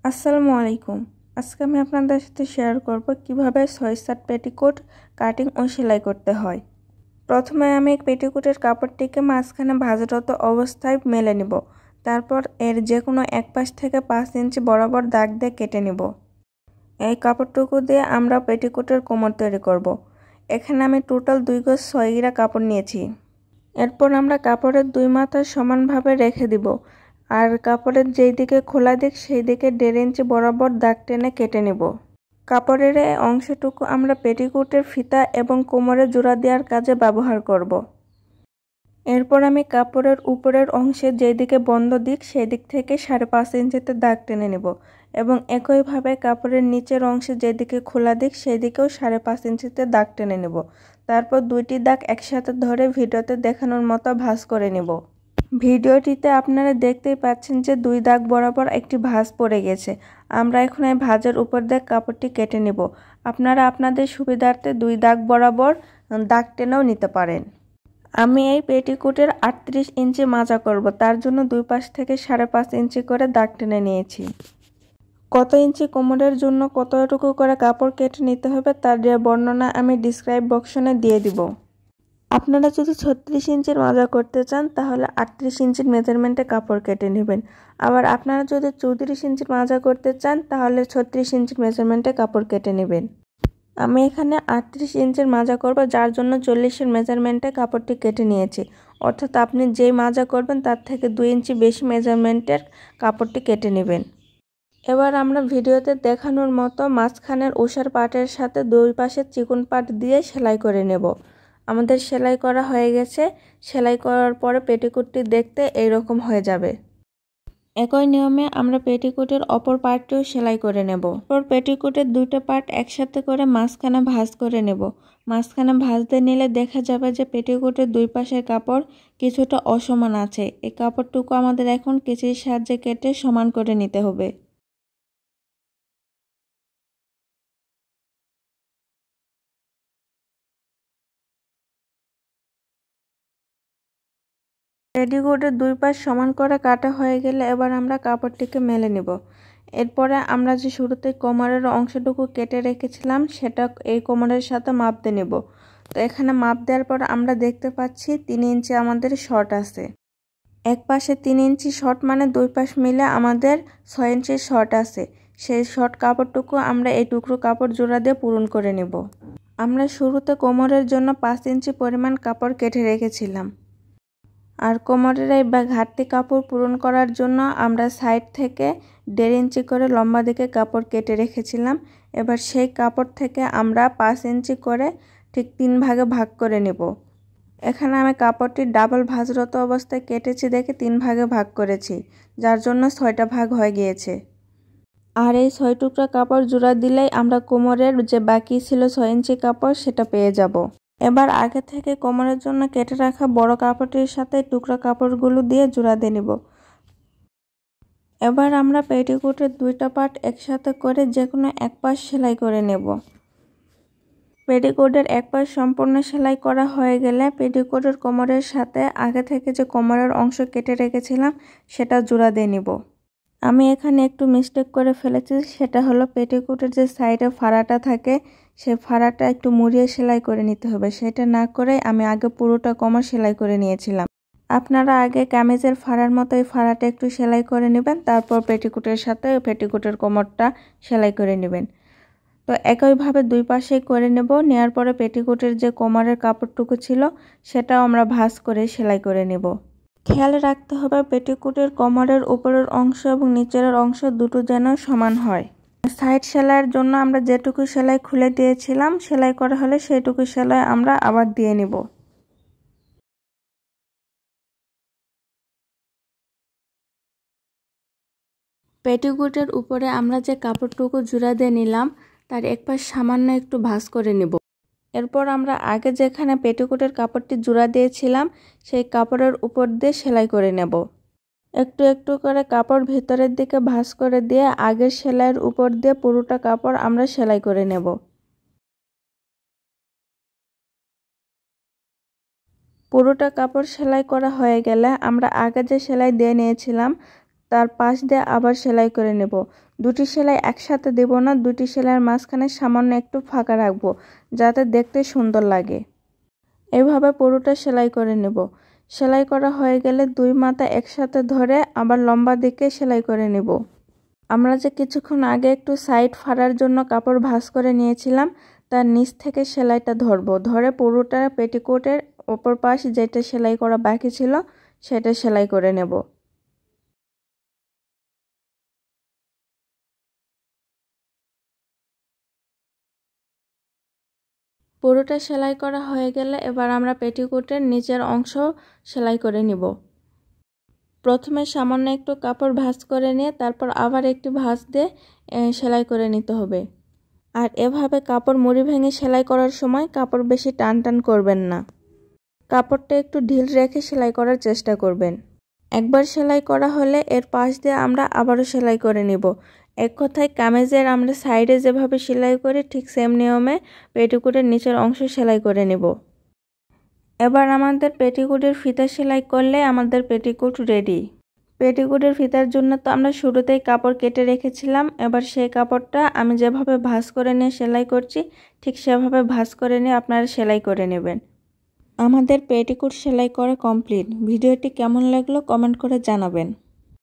আসসালামু আলাইকুম। আজকে আমি আপনাদের সাথে শেয়ার করব কিভাবে ছয়-সাত পেটিকোট কাটিং ও সেলাই করতে হয়। প্রথমে আমি পেটিকোটের কাপড়টিকে মাঝখানে ভাঁজরত অবস্থায় মেলে নিব। তারপর এর যে কোনো এক পাশ থেকে 5 ইঞ্চি বরাবর দাগ দিয়ে কেটে নিব। এই কাপড়টুকু দিয়ে আমরা পেটিকোটের কোমর তৈরি করব। এখানে আমি টোটাল 2 গজ 6 গিরা কাপড় নিয়েছি। এরপর আমরা কাপড়ের দুই মাথা সমানভাবে রেখে দিব। আর কাপড়ের যেই দিকে খোলা দিক সেই দিকে 1.5 ইঞ্চি বরাবর দাগ টেনে কেটে নেব। কাপড়ের এই অংশটুকু আমরা পেটিকোটের ফিতা এবং কোমরে জোড়া দেওয়ার কাজে ব্যবহার করব। এরপর আমি কাপড়ের উপরের অংশে যেই দিকে বন্ধ দিক সেই দিক থেকে 5.5 ইঞ্চিতে দাগ টেনে নেব এবং একইভাবে কাপড়ের নিচের অংশে যেদিকে খোলা দিক সেই দিকেও 5.5 ইঞ্চিতে দাগ টেনে নেব। তারপর দুইটি দাগ একসাথে ধরে ভিডিওতে দেখানোর মতো ভাঁজ করে নেব। ভিডিওটিতে আপনারা দেখতেই পাচ্ছেন যে 2 দাগ বরাবর একটি ভাঁজ পড়ে গেছে। আমরা এখন এই ভাঁজের উপর দিয়ে কাপড়টি কেটে নেব। আপনারা আপনাদের সুবিধার্থে 2 দাগ বরাবর দাগ টেনেও নিতে পারেন। আমি এই পেটিকোটের 38 ইঞ্চি মাজা করব, তার জন্য দুই পাশ থেকে 5.5 ইঞ্চি করে দাগ টেনে নিয়েছি। কত ইঞ্চি কোমরের জন্য কতটুকু করে কাপড় কেটে নিতে হবে তার বর্ণনা আমি ডিসক্রাইব বক্সে দিয়ে দিব। আপনারা যদি 36 ইঞ্চির মাজা করতে চান তাহলে 38 ইঞ্চির মেজারমেন্টে কাপড় কেটে নেবেন। আবার আপনারা যদি 34 ইঞ্চির মাজা করতে চান তাহলে 36 ইঞ্চির মেজারমেন্টে কাপড় কেটে নেবেন। আমি এখানে 38 ইঞ্চির মাজা করব, যার জন্য 40 এর মেজারমেন্টে কাপড়টি কেটে নিয়েছি। অর্থাৎ আপনি যেই মাজা করবেন তার থেকে 2 ইঞ্চি বেশি মেজারমেন্টের কাপড়টি কেটে নেবেন। এবার আমরা ভিডিওতে দেখানোর মতো মাঝখানের ওষার পাটের সাথে দুই পাশে চিকন পাট দিয়ে সেলাই করে নেব। আমাদের সেলাই করা হয়ে গেছে। সেলাই করার পরে পেটিকোটটি দেখতে এইরকম হয়ে যাবে। একই নিয়মে আমরা পেটিকোটের অপর পার্টটিও সেলাই করে নেব। এরপর পেটিকোটের দুইটা পার্ট একসাথে করে মাঝখানে ভাঁজ করে নেব। মাঝখানে ভাঁজ দিয়ে নিলে দেখা যাবে যে পেটিকোটের দুই পাশের কাপড় কিছুটা অসমান আছে। এই কাপড়টুকু আমাদের এখন কেচির সাহায্যে কেটে সমান করে নিতে হবে। পেটিকোটের দুই পাশ সমান করে কাটা হয়ে গেলে এবার আমরা কাপড়টিকে মেলে নেব। এরপরে আমরা যে শুরুতে কোমরের অংশটুকু কেটে রেখেছিলাম সেটা এই কোমরের সাথে মাপ দিয়ে নেব। তো এখানে মাপ দেওয়ার পর আমরা দেখতে পাচ্ছি 3 ইঞ্চি আমাদের শর্ট আছে। এক পাশে 3 ইঞ্চি শর্ট মানে দুই পাশ মিলে আমাদের 6 ইঞ্চি শর্ট আছে। সেই শর্ট কাপড়টুকু আমরা এই টুকরো কাপড় জোড়া দিয়ে পূরণ করে নেব। আমরা শুরুতে কোমরের জন্য 5 ইঞ্চি পরিমাণ কাপড় কেটে রেখেছিলাম। আর কোমরের এই ঘাটতি কাপড় পূরণ করার জন্য আমরা সাইড থেকে 1.5 ইঞ্চি করে লম্বা দিকে কাপড় কেটে রেখেছিলাম। এবার সেই কাপড় থেকে আমরা 5 ইঞ্চি করে ঠিক 3 ভাগে ভাগ করে নেব। এখানে আমি কাপড়টি ডাবল ভাঁজরত অবস্থায় কেটেছি দেখে 3 ভাগে ভাগ করেছি, যার জন্য 6টা ভাগ হয়ে গিয়েছে। আর এই 6 টুকরা কাপড় জোড়া দিলেই আমরা কোমরের যে বাকি ছিল 6 ইঞ্চি কাপড় সেটা পেয়ে যাব। এবার আগে থেকে কোমরের জন্য কেটে রাখা বড় কাপড়টির সাথে টুকরা কাপড়গুলো দিয়ে জোড়া দিয়ে নিব। এবার আমরা পেটিকোটের দুইটা পার্ট একসাথে করে যে কোনো এক পাশ সেলাই করে নেব। পেটিকোটের এক পাশ সম্পূর্ণ সেলাই করা হয়ে গেলে পেটিকোটের কোমরের সাথে আগে থেকে যে কোমরের অংশ কেটে রেখেছিলাম সেটা জোড়া দিয়ে নিব। আমি এখানে একটু মিস্টেক করে ফেলেছি, সেটা হলো পেটিকোটের যে সাইডে ফাড়াটা থাকে সেই ফাড়াটা একটু মুড়িয়ে সেলাই করে নিতে হবে। সেটা না করে আমি আগে পুরোটা কোমর সেলাই করে নিয়েছিলাম। আপনারা আগে কামিজের ফাড়ার মতো এই ফাড়াটা একটু সেলাই করে নেবেন, তারপর পেটিকোটের সাথে পেটিকোটের কোমরটা সেলাই করে নেবেন। তো একইভাবে দুই পাশে করে নেব। নেওয়ার পরে পেটিকোটের যে কোমরের কাপড়টুকু ছিল সেটাও আমরা ভাঁজ করে সেলাই করে নেব। খেয়াল রাখতে হবে পেটিকোটের কোমরের উপরের অংশ এবং নিচের অংশ দুটো যেন সমান হয়। সাইড সেলাইয়ের জন্য আমরা যেটুকু সেলাই খুলে দিয়েছিলাম সেলাই করা হলে সেইটুকু সেলাই আমরা আবার দিয়ে নিব। পেটিকোটের উপরে আমরা যে কাপড়টুকু জোড়া দিয়ে নিলাম তার এক পাশ সামান্য একটু ভাঁজ করে নেব। এরপর আমরা আগে যেখানে পেটিকোটের কাপড়টি জোড়া দিয়েছিলাম সেই কাপড়ের উপর দিয়ে সেলাই করে নেব। একটু একটু করে কাপড় ভেতরের দিকে ভাঁজ করে দিয়ে আগের সেলাইয়ের উপর দিয়ে পুরোটা কাপড় আমরা সেলাই করে নেব। পুরোটা কাপড় সেলাই করা হয়ে গেলে আমরা আগে যে সেলাই দিয়ে নিয়েছিলাম তার পাশ দিয়ে আবার সেলাই করে নেব। দুটি সেলাই একসাথে দেব না, দুটি সেলাইয়ের মাঝখানে সামান্য একটু ফাঁকা রাখবো যাতে দেখতে সুন্দর লাগে। এভাবে পুরোটা সেলাই করে নেব। সেলাই করা হয়ে গেলে দুই মাথা একসাথে ধরে আবার লম্বা দিকে সেলাই করে নেব। আমরা যে কিছুক্ষণ আগে একটু সাইড ফাড়ার জন্য কাপড় ভাঁজ করে নিয়েছিলাম, তার নিচ থেকে সেলাইটা ধরবো, ধরে পুরোটা পেটিকোটের অপর পাশ যেটা সেলাই করা বাকি ছিল সেটা সেলাই করে নেব। পুরোটা সেলাই করা হয়ে গেলে এবার আমরা পেটিকোটের নিচের অংশ সেলাই করে নিব। প্রথমে সামান্য একটু কাপড় ভাঁজ করে নিয়ে তারপর আবার একটু ভাঁজ দিয়ে সেলাই করে নিতে হবে। আর এভাবে কাপড় মুড়ি ভেঙে সেলাই করার সময় কাপড় বেশি টান টান করবেন না, কাপড়টা একটু ঢিল রেখে সেলাই করার চেষ্টা করবেন। একবার সেলাই করা হলে এর পাশ দিয়ে আমরা আবারও সেলাই করে নিব। এক কথায় কামিজের আমরা সাইডে যেভাবে সেলাই করি ঠিক সেম নিয়মে পেটিকোটের নিচের অংশ সেলাই করে নিব। এবার আমাদের পেটিকোটের ফিতা সেলাই করলে আমাদের পেটিকোট রেডি। পেটিকোটের ফিতার জন্য তো আমরা শুরুতেই কাপড় কেটে রেখেছিলাম, এবার সেই কাপড়টা আমি যেভাবে ভাঁজ করে নিয়ে সেলাই করছি ঠিক সেভাবে ভাঁজ করে নিয়ে আপনারা সেলাই করে নেবেন। আমাদের পেটিকোট সেলাই করা কমপ্লিট। ভিডিওটি কেমন লাগলো কমেন্ট করে জানাবেন।